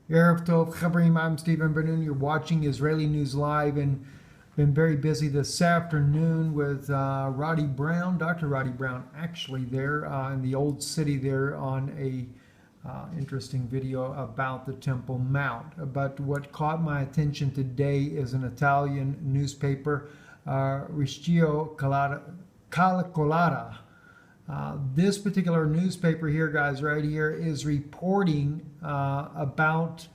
Erev Tov, Chabrim, I'm Stephen Benoon. You're watching Israeli News Live, and been very busy this afternoon with Roddy Brown, Dr. Roddy Brown, actually there in the old city there on a interesting video about the Temple Mount. But what caught my attention today is an Italian newspaper, Riscio Calacolata. This particular newspaper here, guys, right here, is reporting about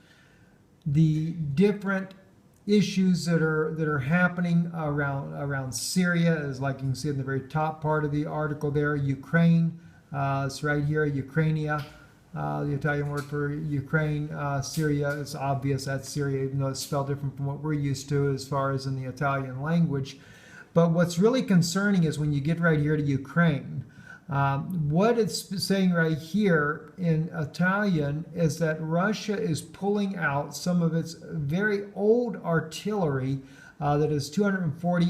the different issues that are happening around Syria, as like you can see in the very top part of the article there. Ukraine, it's right here, Ukrainia, the Italian word for Ukraine. Syria, it's obvious that's Syria, even though it's spelled different from what we're used to as far as in the Italian language. But what's really concerning is when you get right here to Ukraine. What it's saying right here in Italian is that Russia is pulling out some of its very old artillery that is 240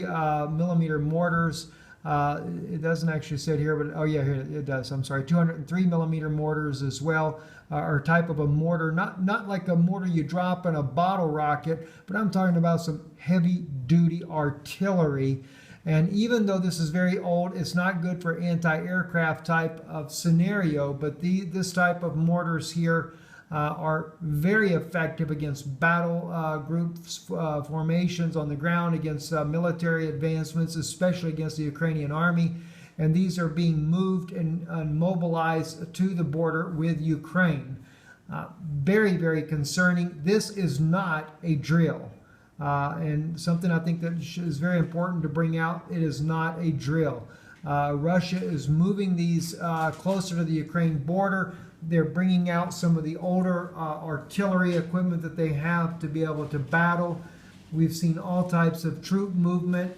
millimeter mortars. It doesn't actually say it here, but oh yeah, here it does. I'm sorry, 203 millimeter mortars as well, or type of a mortar, not like a mortar you drop in a bottle rocket, but I'm talking about some heavy duty artillery. And even though this is very old, it's not good for anti-aircraft type of scenario, but this type of mortars here are very effective against battle groups, formations on the ground, against military advancements, especially against the Ukrainian army. And these are being moved and mobilized to the border with Ukraine. Very, very concerning. This is not a drill. And something I think that is very important to bring out, it is not a drill. Russia is moving these closer to the Ukraine border. They're bringing out some of the older artillery equipment that they have to be able to battle. We've seen all types of troop movement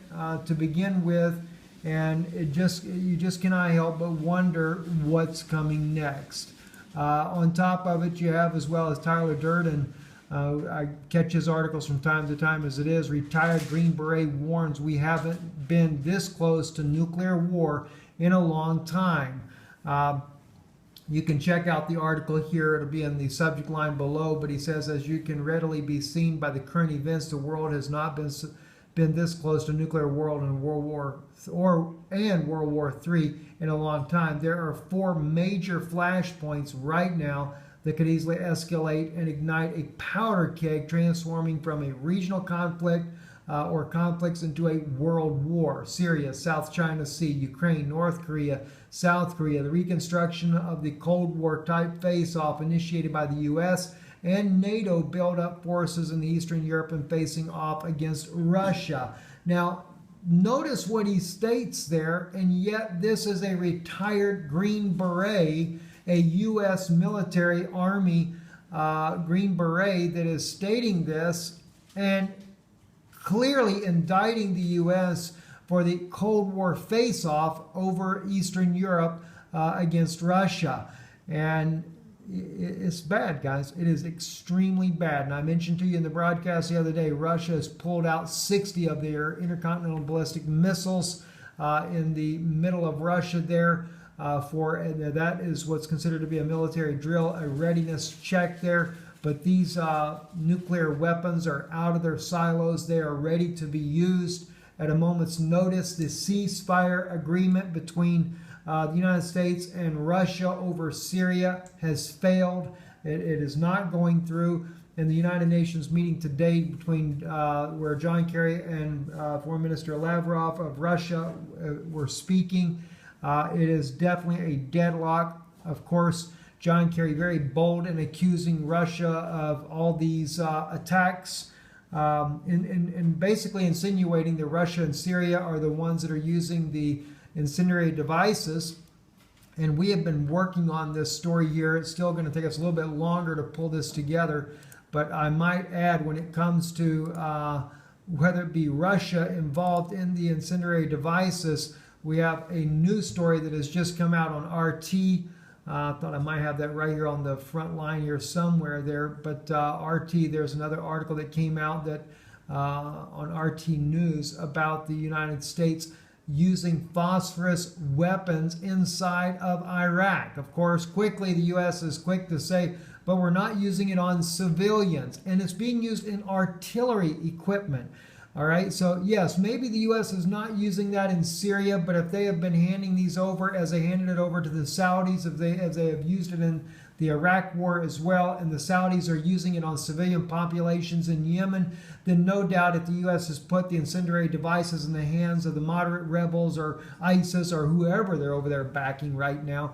to begin with, and you just cannot help but wonder what's coming next. On top of it, you have, as well as Tyler Durden, I catch his articles from time to time as it is. Retired Green Beret warns we haven't been this close to nuclear war in a long time. You can check out the article here. It'll be in the subject line below, but he says, as you can readily be seen by the current events, the world has not been this close to nuclear war in World War III in a long time. There are 4 major flashpoints right now that could easily escalate and ignite a powder keg, transforming from a regional conflict or conflicts into a world war. Syria, South China Sea, Ukraine, North Korea, South Korea, the reconstruction of the Cold War type face-off initiated by the U.S. and NATO build up forces in Eastern Europe and facing off against Russia. Now, notice what he states there, and yet this is a retired Green Beret, a U.S. military army Green Beret that is stating this and clearly indicting the U.S. for the Cold War face-off over Eastern Europe against Russia. And it's bad, guys. It is extremely bad. And I mentioned to you in the broadcast the other day, Russia has pulled out 60 of their intercontinental ballistic missiles in the middle of Russia there. That is what's considered to be a military drill, a readiness check there. But these nuclear weapons are out of their silos. They are ready to be used at a moment's notice. The ceasefire agreement between the United States and Russia over Syria has failed. It is not going through. In the United Nations meeting today between where John Kerry and Foreign Minister Lavrov of Russia were speaking, it is definitely a deadlock. Of course, John Kerry very bold in accusing Russia of all these attacks and basically insinuating that Russia and Syria are the ones that are using the incendiary devices. And we have been working on this story here. It's still going to take us a little bit longer to pull this together. But I might add, when it comes to whether it be Russia involved in the incendiary devices, we have a news story that has just come out on RT. I thought I might have that right here on the front line here somewhere there. But RT, there's another article that came out that on RT News about the United States using phosphorus weapons inside of Iraq. Of course, quickly the U.S. is quick to say, but we're not using it on civilians. And it's being used in artillery equipment. All right, so yes, maybe the U.S. is not using that in Syria, but if they have been handing these over as they handed it over to the Saudis, as they have used it in the Iraq war as well, and the Saudis are using it on civilian populations in Yemen, then no doubt if the U.S. has put the incendiary devices in the hands of the moderate rebels or ISIS or whoever they're over there backing right now,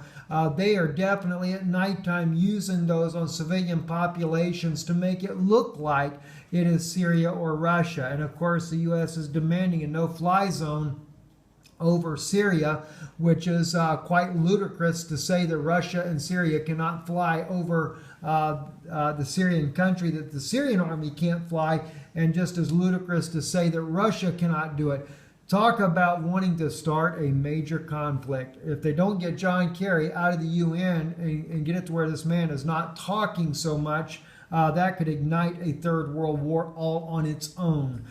they are definitely at nighttime using those on civilian populations to make it look like it is Syria or Russia. And of course, the U.S. is demanding a no-fly zone over Syria, which is quite ludicrous to say that Russia and Syria cannot fly over the Syrian country, that the Syrian army can't fly, and just as ludicrous to say that Russia cannot do it. Talk about wanting to start a major conflict. If they don't get John Kerry out of the UN and get it to where this man is not talking so much, that could ignite a third world war all on its own.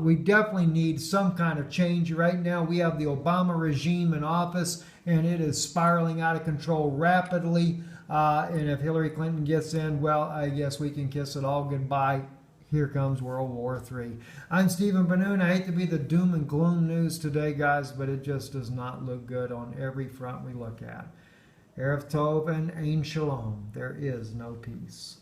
We definitely need some kind of change. Right now we have the Obama regime in office, and it is spiraling out of control rapidly. And if Hillary Clinton gets in, well, I guess we can kiss it all goodbye. Here comes World War III. I'm Stephen Benoon. I hate to be the doom and gloom news today, guys, but it just does not look good on every front we look at. Erev Tov and Ein Shalom. There is no peace.